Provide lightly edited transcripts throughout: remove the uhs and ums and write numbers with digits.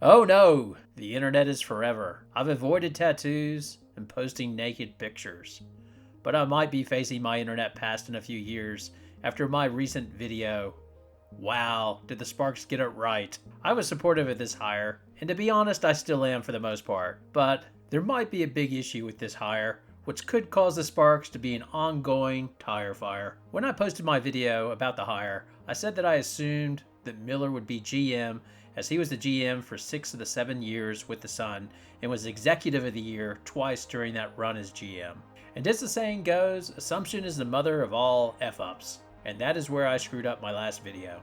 Oh no, the internet is forever. I've avoided tattoos and posting naked pictures. But I might be facing my internet past in a few years after my recent video. Wow, did the Sparks get it right? I was supportive of this hire, and to be honest, I still am for the most part. But there might be a big issue with this hire, which could cause the Sparks to be an ongoing tire fire. When I posted my video about the hire, I said that I assumed that Miller would be GM, as he was the GM for 6 of the 7 years with the Sun and was Executive of the Year twice during that run as GM. And as the saying goes, assumption is the mother of all F-ups, and that is where I screwed up my last video.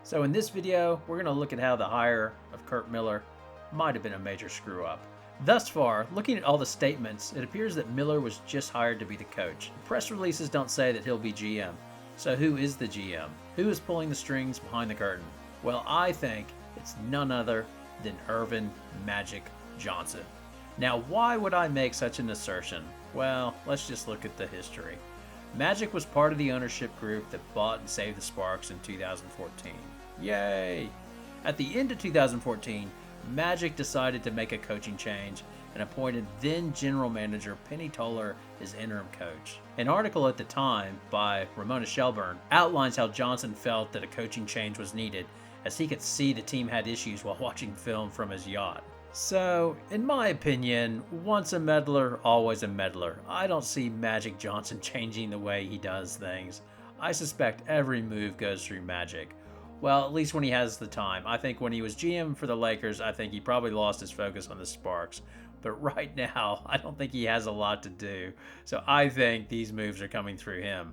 So in this video, we're going to look at how the hire of Curt Miller might have been a major screw up. Thus far, looking at all the statements, it appears that Miller was just hired to be the coach. Press releases don't say that he'll be GM. So who is the GM? Who is pulling the strings behind the curtain? Well, I think it's none other than Earvin Magic Johnson. Now, why would I make such an assertion? Well, let's just look at the history. Magic was part of the ownership group that bought and saved the Sparks in 2014. Yay! At the end of 2014, Magic decided to make a coaching change and appointed then General Manager Penny Toller as interim coach. An article at the time by Ramona Shelburne outlines how Johnson felt that a coaching change was needed, as he could see the team had issues while watching film from his yacht. So, in my opinion, once a meddler, always a meddler. I don't see Magic Johnson changing the way he does things. I suspect every move goes through Magic. Well, at least when he has the time. I think when he was GM for the Lakers, I think he probably lost his focus on the Sparks. But right now, I don't think he has a lot to do. So I think these moves are coming through him.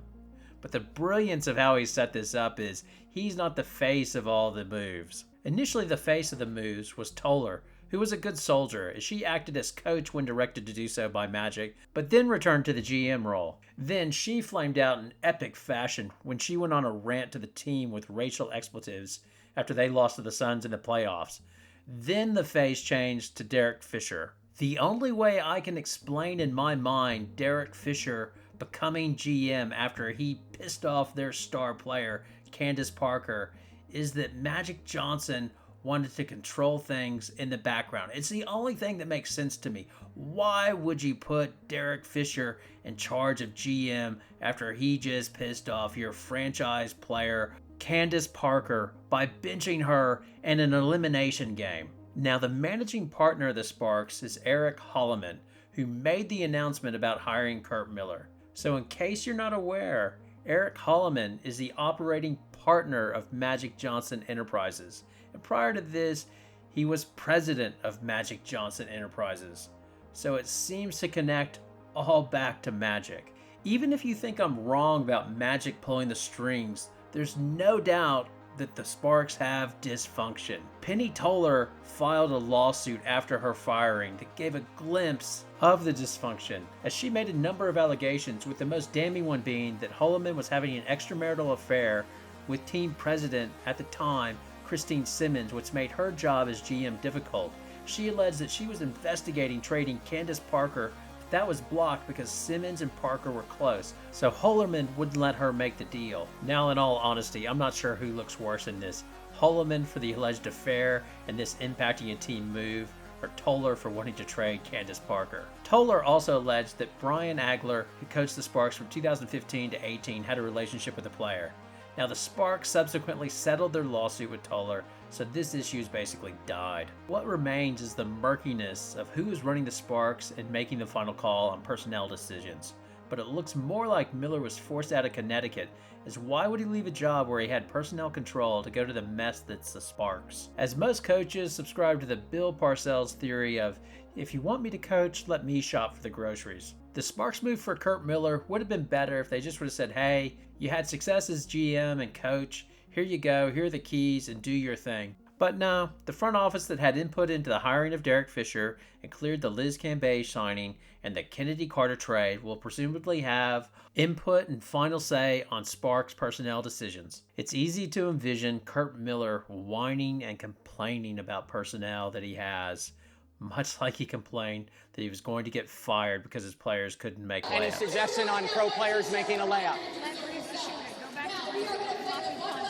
But the brilliance of how he set this up is he's not the face of all the moves. Initially, the face of the moves was Toller, who was a good soldier, as she acted as coach when directed to do so by Magic, but then returned to the GM role. Then she flamed out in epic fashion when she went on a rant to the team with racial expletives after they lost to the Suns in the playoffs. Then the face changed to Derek Fisher. The only way I can explain in my mind Derek Fisher becoming GM after he pissed off their star player, Candace Parker, is that Magic Johnson wanted to control things in the background. It's the only thing that makes sense to me. Why would you put Derek Fisher in charge of GM after he just pissed off your franchise player, Candace Parker, by benching her in an elimination game? Now, the managing partner of the Sparks is Eric Holoman, who made the announcement about hiring Curt Miller. So in case you're not aware, Eric Holoman is the operating partner of Magic Johnson Enterprises. And prior to this, he was president of Magic Johnson Enterprises. So it seems to connect all back to Magic. Even if you think I'm wrong about Magic pulling the strings, there's no doubt that the Sparks have dysfunction. Penny Toller filed a lawsuit after her firing that gave a glimpse of the dysfunction, as she made a number of allegations, with the most damning one being that Holoman was having an extramarital affair with team president at the time, Christine Simmons, which made her job as GM difficult. She alleged that she was investigating trading Candace Parker, but that was blocked because Simmons and Parker were close, so Holoman wouldn't let her make the deal. Now, in all honesty, I'm not sure who looks worse in this, Holoman for the alleged affair and this impacting a team move, or Toller for wanting to trade Candace Parker. Toller also alleged that Brian Agler, who coached the Sparks from 2015 to 18, had a relationship with the player. Now, the Sparks subsequently settled their lawsuit with Toller, so this issue's basically died. What remains is the murkiness of who is running the Sparks and making the final call on personnel decisions. But it looks more like Miller was forced out of Connecticut, as why would he leave a job where he had personnel control to go to the mess that's the Sparks? As most coaches subscribe to the Bill Parcells theory of, if you want me to coach, let me shop for the groceries. The Sparks move for Curt Miller would have been better if they just would have said, hey, you had success as GM and coach, here you go, here are the keys, and do your thing. But no, the front office that had input into the hiring of Derek Fisher and cleared the Liz Cambage signing and the Kennedy Carter trade will presumably have input and final say on Sparks personnel decisions. It's easy to envision Curt Miller whining and complaining about personnel that he has, much like he complained that he was going to get fired because his players couldn't make layups. Any suggestion on pro players making a layup?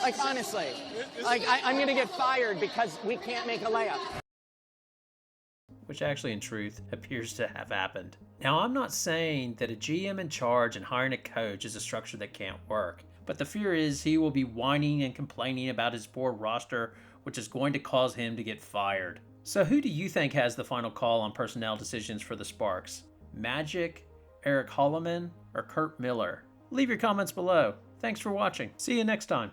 Like, honestly, like, I'm going to get fired because we can't make a layup. which actually in truth appears to have happened. Now, I'm not saying that a GM in charge and hiring a coach is a structure that can't work, but the fear is he will be whining and complaining about his poor roster, which is going to cause him to get fired. So who do you think has the final call on personnel decisions for the Sparks? Magic, Eric Holoman, or Curt Miller? Leave your comments below. Thanks for watching. See you next time.